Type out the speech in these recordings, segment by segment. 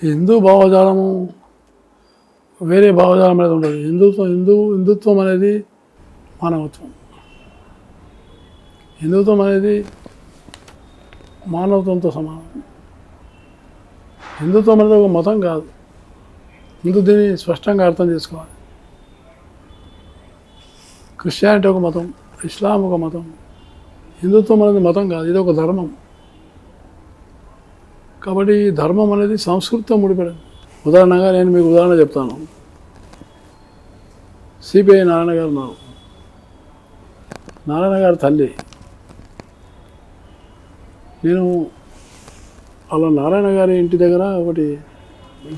హిందూ భావజాలము వేరే భావజాలం అనేది ఉండదు. హిందుత్వం అనేది మానవత్వం. హిందుత్వం అనేది మానవత్వంతో సమానం. హిందుత్వం అనేది ఒక మతం కాదు. దీన్ని స్పష్టంగా అర్థం చేసుకోవాలి. క్రిస్టియానిటీ ఒక మతం, ఇస్లాం ఒక మతం. హిందుత్వం అనేది మతం కాదు, ఇది ఒక ధర్మం. కాబట్టి ఈ ధర్మం అనేది సంస్కృతితో ముడిపడింది. ఉదాహరణగా నేను మీకు ఉదాహరణ చెప్తాను. సిపిఐ నారాయణ గారు ఉన్నారు. నారాయణ గారి తల్లి, నేను అలా నారాయణ గారి ఇంటి దగ్గర ఒకటి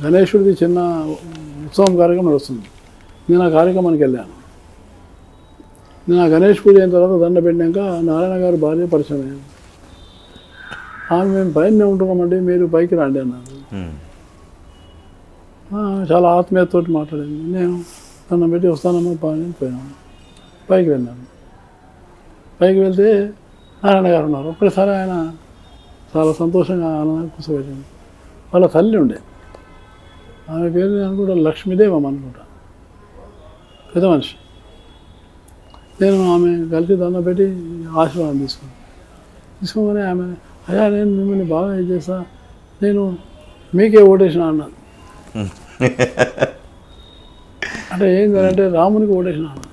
గణేశుడిది చిన్న ఉత్సవం కార్యక్రమం నడుస్తుంది. నేను ఆ కార్యక్రమానికి వెళ్ళాను. నేను ఆ గణేష్ పూజ అయిన తర్వాత దండ పెట్టినాక నారాయణ గారి భార్య పరిచయం అయ్యాను. ఆమె మేము పైన ఉంటున్నామండి, మీరు పైకి రండి అన్నారు. చాలా ఆత్మీయతతో మాట్లాడింది. నేను దండం పెట్టి వస్తానమ్మా పని పోయాను. పైకి వెళ్ళాను. పైకి వెళ్తే నారాయణ గారు ఉన్నారు. ఒక్కసారి ఆయన చాలా సంతోషంగా ఆనందంగా కూర్చోబెట్టింది. వాళ్ళ తల్లి ఉండే, ఆమె పేరు అనుకుంటా లక్ష్మీదేవమ్మ అనుకుంటా, పెద్ద మనిషి. నేను ఆమె కలిసి దండం పెట్టి ఆశీర్వాదం తీసుకోగానే ఆమె, అయ్యా నేను మిమ్మల్ని బాగా ఏం చేస్తా, నేను మీకే ఓటేసిన అన్నది. అంటే ఏంటంటే రామునికి ఓటేసిన అన్నది.